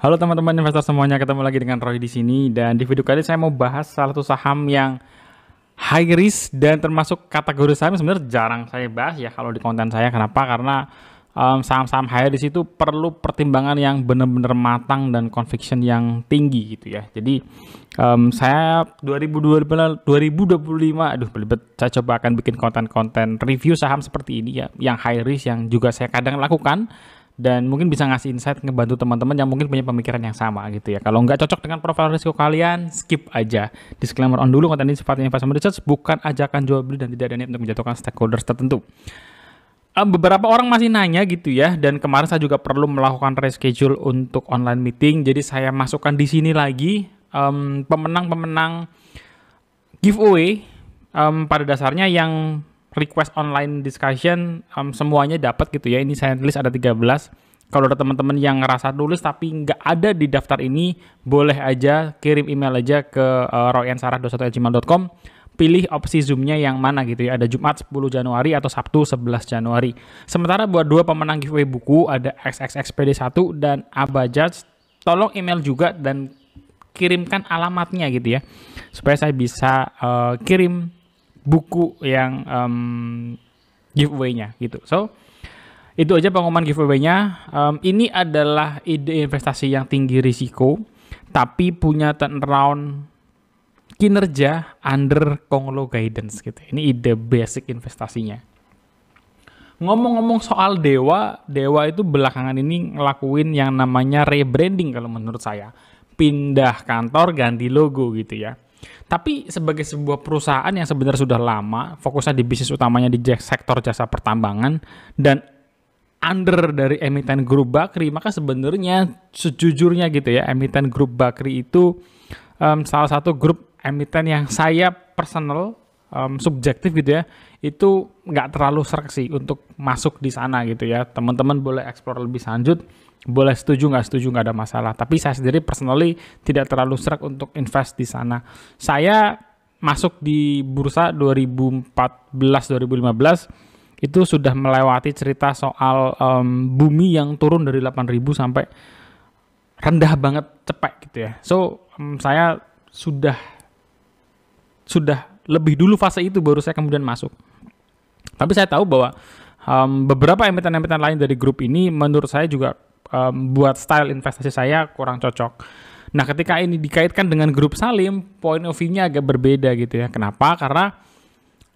Halo teman-teman investor semuanya, ketemu lagi dengan Roy di sini dan di video kali ini saya mau bahas salah satu saham yang high risk dan termasuk kategori saham yang sebenarnya jarang saya bahas ya kalau di konten saya. Kenapa? Karena saham-saham high risk itu perlu pertimbangan yang benar-benar matang dan conviction yang tinggi gitu ya. Jadi saya 2025, aduh belibet, saya coba akan bikin konten-konten review saham seperti ini ya, yang high risk yang juga saya kadang lakukan. Dan mungkin bisa ngasih insight ngebantu teman-teman yang mungkin punya pemikiran yang sama gitu ya. Kalau nggak cocok dengan profil risiko kalian, skip aja. Disclaimer on dulu, konten ini sifatnya investment research, bukan ajakan jual beli dan tidak ada niat untuk menjatuhkan stakeholders tertentu. Beberapa orang masih nanya gitu ya, dan kemarin saya juga perlu melakukan reschedule untuk online meeting, jadi saya masukkan di sini lagi pemenang-pemenang giveaway pada dasarnya yang request online discussion semuanya dapat gitu ya. Ini saya tulis ada 13. Kalau ada teman-teman yang ngerasa tulis tapi nggak ada di daftar ini, boleh aja kirim email aja ke royansarah21@gmail.com. Pilih opsi Zoom-nya yang mana gitu ya. Ada Jumat 10 Januari atau Sabtu 11 Januari. Sementara buat dua pemenang giveaway buku ada XXXPD1 dan Abajaj. Tolong email juga dan kirimkan alamatnya gitu ya. Supaya saya bisa kirim buku yang giveaway-nya gitu. So, itu aja pengumuman giveaway-nya. Ini adalah ide investasi yang tinggi risiko, tapi punya turnaround kinerja under Konglo guidance gitu. Ini ide basic investasinya. Ngomong-ngomong soal Dewa itu belakangan ini ngelakuin yang namanya rebranding kalau menurut saya. Pindah kantor, ganti logo gitu ya. Tapi sebagai sebuah perusahaan yang sebenarnya sudah lama, fokusnya di bisnis utamanya di sektor jasa pertambangan, dan under dari emiten Grup Bakri, maka sebenarnya sejujurnya gitu ya, emiten Grup Bakri itu salah satu grup emiten yang saya personal, subjektif gitu ya, itu nggak terlalu serak sih untuk masuk di sana gitu ya. Teman-teman boleh explore lebih lanjut, boleh setuju nggak ada masalah. Tapi saya sendiri personally tidak terlalu serak untuk invest di sana. Saya masuk di bursa 2014-2015 itu sudah melewati cerita soal bumi yang turun dari 8.000 sampai rendah banget cepet gitu ya. So saya sudah lebih dulu fase itu baru saya kemudian masuk. Tapi saya tahu bahwa beberapa emiten-emiten lain dari grup ini menurut saya juga buat style investasi saya kurang cocok. Nah, ketika ini dikaitkan dengan Grup Salim, point of view-nya agak berbeda gitu ya. Kenapa? Karena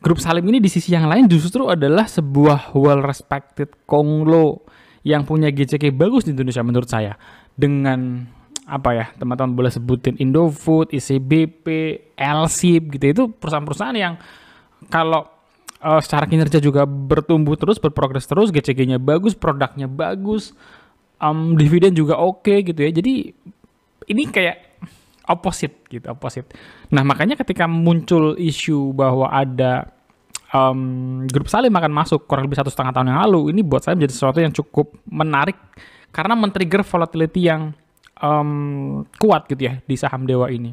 Grup Salim ini di sisi yang lain justru adalah sebuah well-respected konglo yang punya GCK bagus di Indonesia menurut saya. Dengan apa ya, teman-teman boleh sebutin Indofood, ICBP, LSIP gitu. Itu perusahaan-perusahaan yang kalau secara kinerja juga bertumbuh terus, berprogres terus, GCG-nya bagus, produknya bagus, dividen juga oke gitu ya. Jadi ini kayak opposite. Nah, makanya ketika muncul isu bahwa ada Grup Salim akan masuk kurang lebih 1,5 tahun yang lalu, ini buat saya menjadi sesuatu yang cukup menarik karena men-trigger volatility yang kuat gitu ya di saham Dewa ini.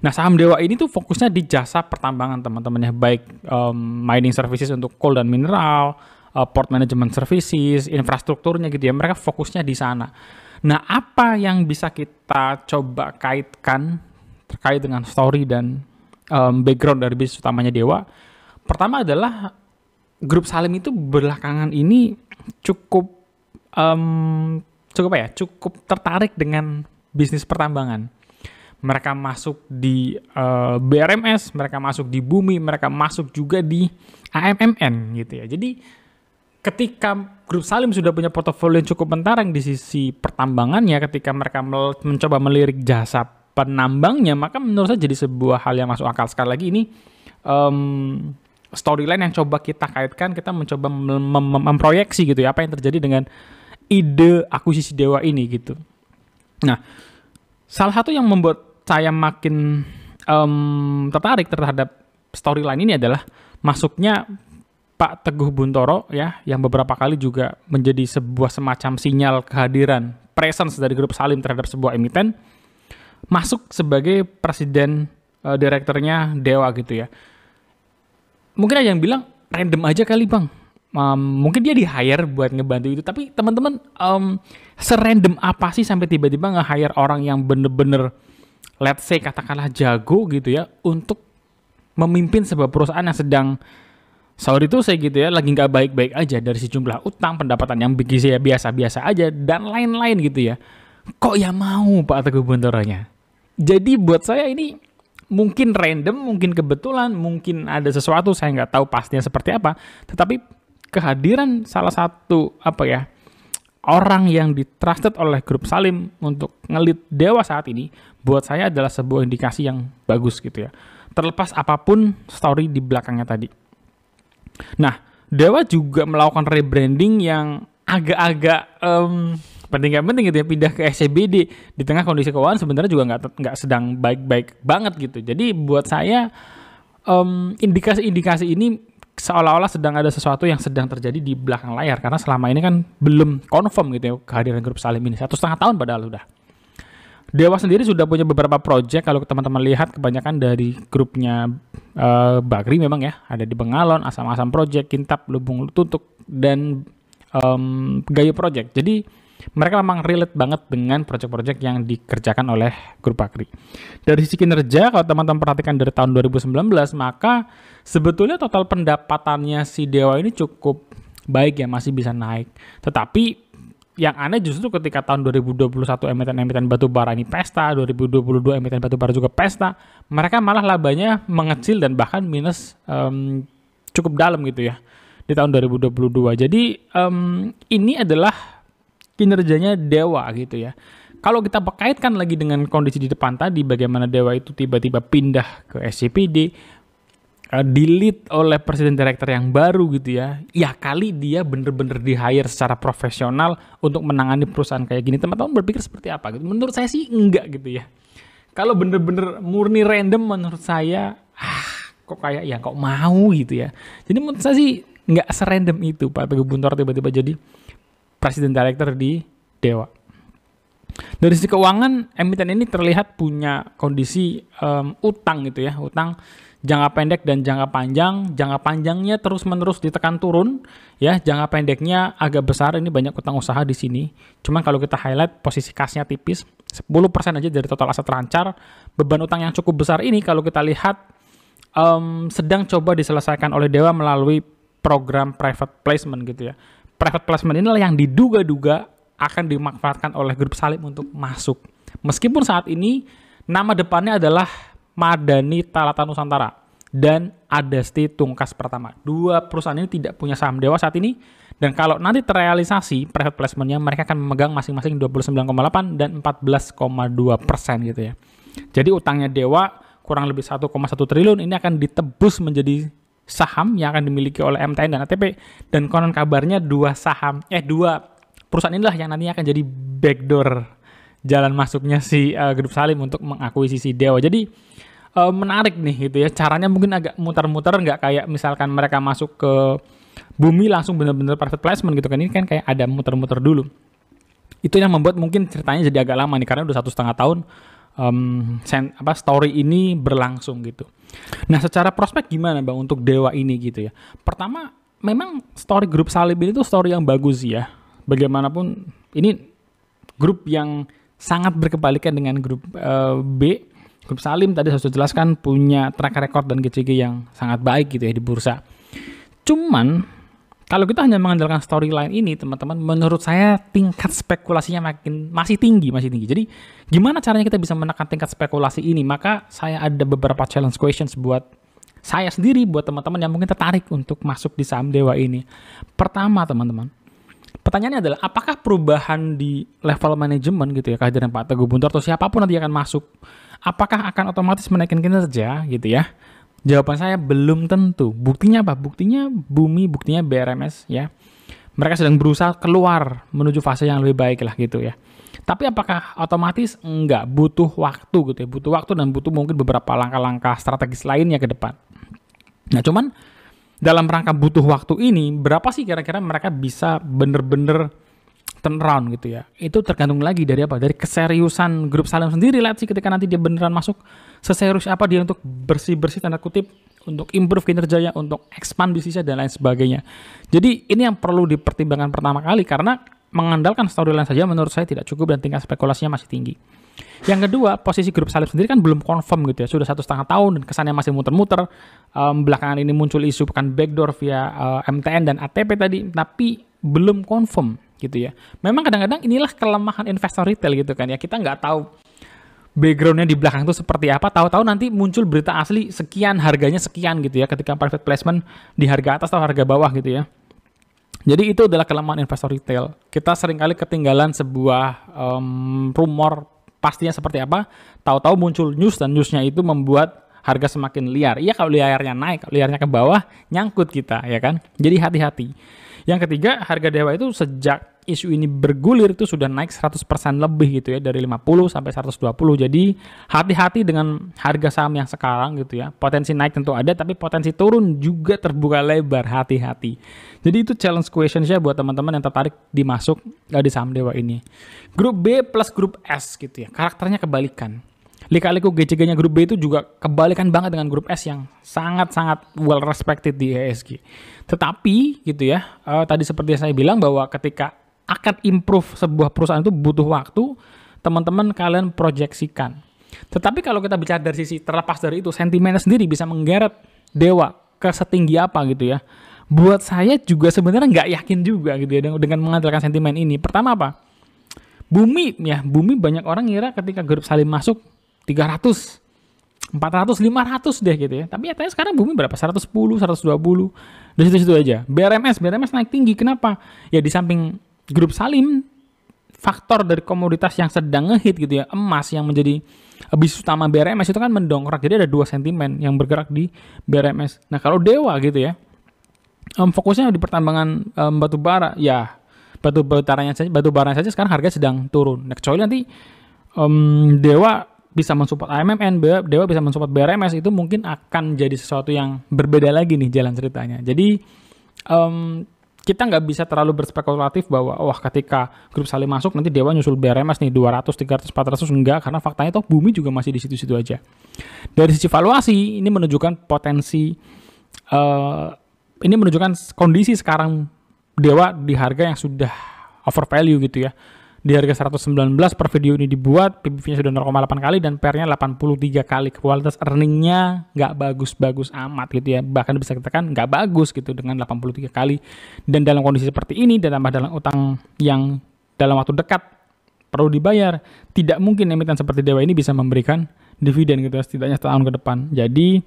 Nah, saham Dewa ini tuh fokusnya di jasa pertambangan teman-teman ya, baik mining services untuk coal dan mineral, port management services, infrastrukturnya gitu ya. Mereka fokusnya di sana. Nah, apa yang bisa kita coba kaitkan terkait dengan story dan background dari bisnis utamanya Dewa? Pertama adalah Grup Salim itu belakangan ini cukup tertarik dengan bisnis pertambangan. Mereka masuk di BRMS, mereka masuk di Bumi, mereka masuk juga di AMMN gitu ya. Jadi ketika Grup Salim sudah punya portofolio yang cukup mentereng di sisi pertambangannya, ketika mereka mencoba melirik jasa penambangnya, maka menurut saya jadi sebuah hal yang masuk akal. Sekali lagi ini storyline yang coba kita kaitkan, kita mencoba memproyeksi gitu ya, apa yang terjadi dengan ide akuisisi Dewa ini gitu. Nah, salah satu yang membuat saya makin tertarik terhadap storyline ini adalah masuknya Pak Teguh Buntoro ya, yang beberapa kali juga menjadi sebuah semacam sinyal kehadiran presence dari Grup Salim terhadap sebuah emiten, masuk sebagai presiden direkturnya Dewa gitu ya. Mungkin ada yang bilang random aja kali bang, mungkin dia di-hire buat ngebantu itu, tapi teman-teman serandom apa sih sampai tiba-tiba nge-hire orang yang bener-bener let's say katakanlah jago gitu ya untuk memimpin sebuah perusahaan yang sedang sorry itu saya gitu ya lagi nggak baik-baik aja dari sejumlah utang, pendapatan yang biasa-biasa aja dan lain-lain gitu ya. Kok ya mau Pak Teguh Buntoranya? Jadi buat saya ini mungkin random, mungkin kebetulan, mungkin ada sesuatu saya nggak tahu pastinya seperti apa, tetapi kehadiran salah satu orang yang ditrusted oleh grup Salim untuk ngelit Dewa saat ini buat saya adalah sebuah indikasi yang bagus gitu ya. Terlepas apapun story di belakangnya tadi. Nah, Dewa juga melakukan rebranding yang agak-agak penting nggak penting gitu ya, pindah ke SCBD di tengah kondisi keuangan sebenarnya juga nggak sedang baik-baik banget gitu. Jadi buat saya indikasi-indikasi ini seolah-olah sedang ada sesuatu yang sedang terjadi di belakang layar karena selama ini kan belum confirm gitu ya kehadiran grup Salim ini 1,5 tahun padahal udah. Dewa sendiri sudah punya beberapa project kalau teman-teman lihat kebanyakan dari grupnya Bagri memang ya ada di Bengalon, Asam-Asam Project, Kintab, Lubung Tutuk dan Gayo Project. Jadi mereka memang relate banget dengan project-project yang dikerjakan oleh grup Bagri. Dari sisi kinerja, kalau teman-teman perhatikan dari tahun 2019, maka sebetulnya total pendapatannya si Dewa ini cukup baik ya, masih bisa naik. Tetapi yang aneh justru ketika tahun 2021 emiten-emiten batubara ini pesta, 2022 emiten batubara juga pesta, mereka malah labanya mengecil dan bahkan minus cukup dalam gitu ya di tahun 2022. Jadi ini adalah kinerjanya Dewa gitu ya. Kalau kita kaitkan lagi dengan kondisi di depan tadi, bagaimana Dewa itu tiba-tiba pindah ke SCPD, di-lead oleh presiden direktur yang baru gitu ya. Ya kali dia bener-bener di-hire secara profesional untuk menangani perusahaan kayak gini. Teman-teman berpikir seperti apa gitu? Menurut saya sih enggak gitu ya. Kalau bener-bener murni random menurut saya, kok kayak ya kok mau gitu ya. Jadi menurut saya sih enggak serandom itu Pak Teguh Buntor tiba-tiba jadi presiden director di Dewa. Dari sisi keuangan, emiten ini terlihat punya kondisi utang gitu ya, utang jangka pendek dan jangka panjang. Jangka panjangnya terus-menerus ditekan turun, ya. Jangka pendeknya agak besar, ini banyak utang usaha di sini. Cuman kalau kita highlight posisi kasnya tipis, 10% aja dari total aset lancar. Beban utang yang cukup besar ini kalau kita lihat sedang coba diselesaikan oleh Dewa melalui program private placement gitu ya. Private placement inilah yang diduga-duga akan dimanfaatkan oleh grup Salim untuk masuk. Meskipun saat ini nama depannya adalah Madani Talata Nusantara dan Adasti Tungkas Pratama. Dua perusahaan ini tidak punya saham Dewa saat ini dan kalau nanti terrealisasi private placement-nya mereka akan memegang masing-masing 29,8 dan 14,2% gitu ya. Jadi utangnya Dewa kurang lebih 1,1 triliun ini akan ditebus menjadi saham yang akan dimiliki oleh MTN dan ATP dan konon kabarnya dua perusahaan inilah yang nantinya akan jadi backdoor jalan masuknya si grup Salim untuk mengakuisisi Dewa. Jadi menarik nih gitu ya, caranya mungkin agak muter-muter, nggak kayak misalkan mereka masuk ke Bumi langsung bener-bener private placement gitu kan, ini kan kayak ada muter-muter dulu. Itu yang membuat mungkin ceritanya jadi agak lama nih karena udah 1,5 tahun story ini berlangsung gitu. Nah secara prospek gimana Bang untuk Dewa ini gitu ya. Pertama memang story grup Salim ini tuh story yang bagus ya. Bagaimanapun ini grup yang sangat berkebalikan dengan grup B. Grup Salim tadi saya sudah jelaskan punya track record dan GCG yang sangat baik gitu ya di bursa. Cuman kalau kita hanya mengandalkan storyline ini, teman-teman, menurut saya tingkat spekulasinya masih tinggi. Jadi, gimana caranya kita bisa menekan tingkat spekulasi ini? Maka saya ada beberapa challenge questions buat saya sendiri, buat teman-teman yang mungkin tertarik untuk masuk di saham Dewa ini. Pertama, teman-teman, pertanyaannya adalah apakah perubahan di level manajemen gitu ya, kehadiran Pak Teguh Buntor atau siapapun nanti akan masuk, apakah akan otomatis menaikkan kinerja gitu ya? Jawaban saya belum tentu. Buktinya apa? Buktinya Bumi, buktinya BRMS ya. Mereka sedang berusaha keluar menuju fase yang lebih baik lah gitu ya. Tapi apakah otomatis? Enggak, butuh waktu gitu ya. Butuh waktu dan butuh mungkin beberapa langkah-langkah strategis lainnya ke depan. Nah cuman dalam rangka butuh waktu ini, berapa sih kira-kira mereka bisa bener-bener turnaround gitu ya. Itu tergantung lagi dari apa? Dari keseriusan grup Salim sendiri. Lihat sih ketika nanti dia beneran masuk, seserius apa dia untuk bersih-bersih tanda kutip untuk improve kinerjanya, untuk expand bisnisnya dan lain sebagainya. Jadi ini yang perlu dipertimbangkan pertama kali karena mengandalkan storyline saja menurut saya tidak cukup dan tingkat spekulasinya masih tinggi. Yang kedua, posisi grup Salim sendiri kan belum confirm gitu ya, sudah 1,5 tahun dan kesannya masih muter-muter. Belakangan ini muncul isu bukan backdoor via MTN dan ATP tadi, tapi belum confirm gitu ya. Memang kadang-kadang inilah kelemahan investor retail gitu kan ya, kita nggak tahu backgroundnya di belakang itu seperti apa, tahu-tahu nanti muncul berita asli sekian, harganya sekian gitu ya, ketika private placement di harga atas atau harga bawah gitu ya. Jadi itu adalah kelemahan investor retail. Kita seringkali ketinggalan sebuah rumor pastinya seperti apa, tahu-tahu muncul news dan newsnya itu membuat harga semakin liar. Iya kalau liarnya naik, kalau liarnya ke bawah nyangkut kita ya kan. Jadi hati-hati. Yang ketiga, harga Dewa itu sejak isu ini bergulir itu sudah naik 100% lebih gitu ya, dari 50 sampai 120. Jadi hati-hati dengan harga saham yang sekarang gitu ya. Potensi naik tentu ada, tapi potensi turun juga terbuka lebar, hati-hati. Jadi itu challenge question saya buat teman-teman yang tertarik dimasuk di saham Dewa ini. Grup B plus grup S gitu ya, karakternya kebalikan. Lika-liku GCG-nya grup B itu juga kebalikan banget dengan grup S yang sangat-sangat well respected di ESG. Tetapi gitu ya, tadi seperti yang saya bilang bahwa ketika akan improve sebuah perusahaan itu butuh waktu, teman-teman kalian proyeksikan. Tetapi kalau kita bicara dari sisi terlepas dari itu, sentimennya sendiri bisa menggeret Dewa ke setinggi apa gitu ya. Buat saya juga sebenarnya nggak yakin juga gitu ya dengan mengandalkan sentimen ini. Pertama apa? Bumi banyak orang ngira ketika grup Salim masuk 300, 400, 500 deh gitu ya. Tapi nyatanya sekarang bumi berapa? 110, 120. Di situ-situ aja. BRMS naik tinggi. Kenapa? Ya di samping grup Salim, faktor dari komoditas yang sedang ngehit gitu ya, emas yang menjadi bisnis utama BRMS itu kan mendongkrak. Jadi ada dua sentimen yang bergerak di BRMS. Nah kalau Dewa gitu ya, fokusnya di pertambangan batu bara. Ya batu baranya saja sekarang harga sedang turun. Nah kecuali nanti Dewa bisa mensupport AMMN, Dewa bisa mensupport BRMS, itu mungkin akan jadi sesuatu yang berbeda lagi nih jalan ceritanya. Jadi kita nggak bisa terlalu berspekulatif bahwa ketika grup Salim masuk nanti Dewa nyusul BRMS nih 200, 300, 400, enggak, karena faktanya toh bumi juga masih di situ-situ aja. Dari sisi valuasi ini menunjukkan potensi, ini menunjukkan kondisi sekarang Dewa di harga yang sudah over value gitu ya. Di harga 119 per video ini dibuat, PBV-nya sudah 0,8 kali dan PER-nya 83 kali. Kualitas earning-nya nggak bagus-bagus amat gitu ya. Bahkan bisa dikatakan nggak bagus gitu dengan 83 kali. Dan dalam kondisi seperti ini, dan tambah dalam utang yang dalam waktu dekat perlu dibayar, tidak mungkin emiten seperti Dewa ini bisa memberikan dividen gitu ya, setidaknya setahun ke depan. Jadi,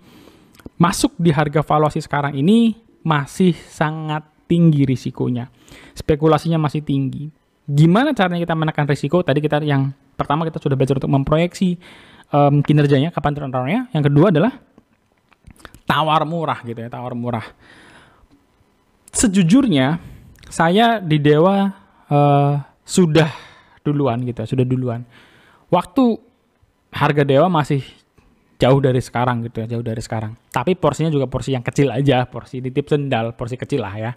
masuk di harga valuasi sekarang ini masih sangat tinggi risikonya. Spekulasinya masih tinggi. Gimana caranya kita menekan risiko? Tadi yang pertama kita sudah belajar untuk memproyeksi kinerjanya, kapan turnaround-nya. Yang kedua adalah tawar murah gitu ya, tawar murah. Sejujurnya saya di Dewa sudah duluan gitu, sudah duluan. Waktu harga Dewa masih jauh dari sekarang gitu ya, jauh dari sekarang. Tapi porsinya juga porsi yang kecil aja, porsi titip sendal, porsi kecil lah ya.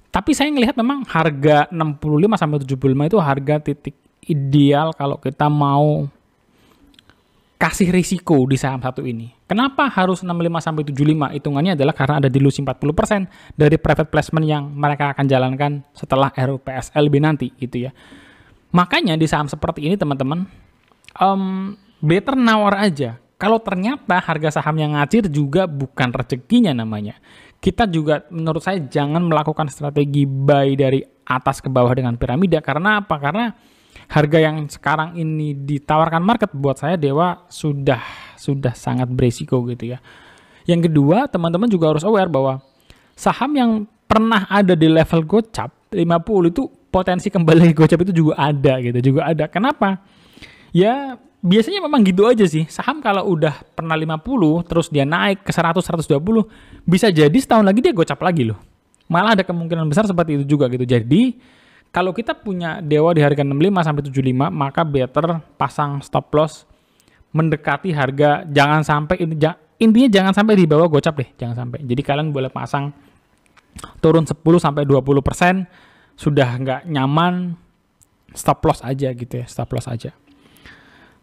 Tapi saya ngelihat memang harga 65 sampai 75 itu harga titik ideal kalau kita mau kasih risiko di saham satu ini. Kenapa harus 65 sampai 75? Hitungannya adalah karena ada dilusi 40% dari private placement yang mereka akan jalankan setelah RUPSLB nanti gitu ya. Makanya di saham seperti ini teman-teman, better nawar aja. Kalau ternyata harga saham yang ngacir juga bukan rezekinya namanya. Kita juga menurut saya jangan melakukan strategi buy dari atas ke bawah dengan piramida. Karena apa? Karena harga yang sekarang ini ditawarkan market buat saya Dewa sudah sangat beresiko gitu ya. Yang kedua, teman-teman juga harus aware bahwa saham yang pernah ada di level gocap 50 itu potensi kembali gocap itu juga ada gitu, juga ada. Kenapa? Ya biasanya memang gitu aja sih. Saham kalau udah pernah 50 terus dia naik ke 100, 120, bisa jadi setahun lagi dia gocap lagi loh. Malah ada kemungkinan besar seperti itu juga gitu. Jadi kalau kita punya Dewa di harga 65 sampai 75, maka better pasang stop loss mendekati harga, jangan sampai intinya jangan sampai di bawah gocap deh, jangan sampai. Jadi kalian boleh pasang turun 10 sampai 20%, sudah nggak nyaman, stop loss aja gitu ya, stop loss aja.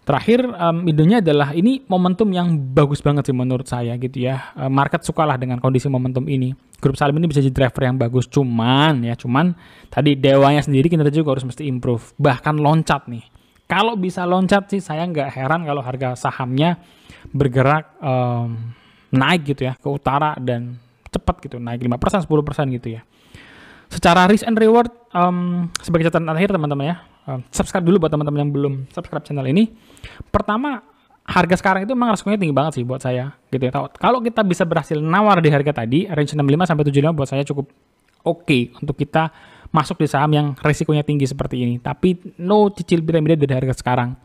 Terakhir, idenya adalah ini momentum yang bagus banget sih menurut saya gitu ya. Market sukalah dengan kondisi momentum ini. Grup Salim ini bisa jadi driver yang bagus, cuman tadi Dewanya sendiri kinerja juga harus mesti improve, bahkan loncat nih. Kalau bisa loncat sih saya nggak heran kalau harga sahamnya bergerak naik gitu ya ke utara dan cepat gitu, naik 5%, 10% gitu ya. Secara risk and reward, sebagai catatan akhir teman-teman ya, subscribe dulu buat teman-teman yang belum subscribe channel ini. Pertama, harga sekarang itu memang resikonya tinggi banget sih buat saya gitu ya. Kalau kita bisa berhasil nawar di harga tadi, range 65 sampai 75 buat saya cukup oke untuk kita masuk di saham yang risikonya tinggi seperti ini. Tapi no cicil piramida dari harga sekarang.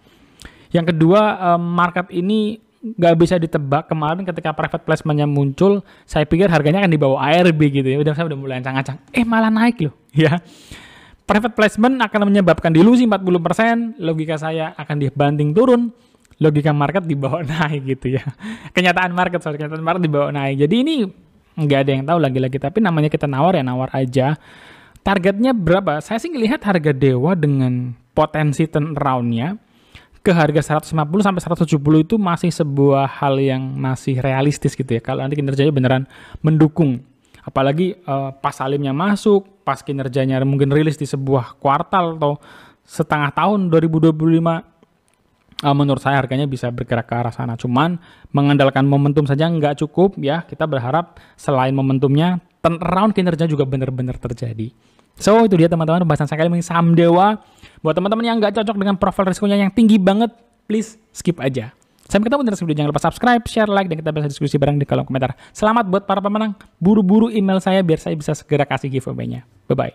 Yang kedua, market ini nggak bisa ditebak. Kemarin ketika private placement-nya muncul, saya pikir harganya akan di bawah ARB gitu ya. Saya udah mulai ancang-ancang. Malah naik loh ya. Private placement akan menyebabkan dilusi 40%, logika saya akan dibanting turun, logika market dibawa naik gitu ya. Kenyataan market dibawa naik. Jadi ini nggak ada yang tahu lagi-lagi, tapi namanya kita nawar ya nawar aja. Targetnya berapa? Saya sih ngelihat harga Dewa dengan potensi turnaround-nya ke harga 150 sampai 170 itu masih sebuah hal yang masih realistis gitu ya. Kalau nanti kinerjanya beneran mendukung. Apalagi pas Salimnya masuk, pas kinerjanya mungkin rilis di sebuah kuartal atau setengah tahun 2025, menurut saya harganya bisa bergerak ke arah sana. Cuman mengandalkan momentum saja nggak cukup ya. Kita berharap selain momentumnya, turnaround kinerja juga benar-benar terjadi. So itu dia teman-teman pembahasan saya kali ini saham Dewa. Buat teman-teman yang nggak cocok dengan profil risikonya yang tinggi banget, please skip aja. Sampai ketemu di next video. Jangan lupa subscribe, share, like, dan kita bisa diskusi bareng di kolom komentar. Selamat buat para pemenang. Buru-buru email saya biar saya bisa segera kasih giveaway-nya. Bye-bye.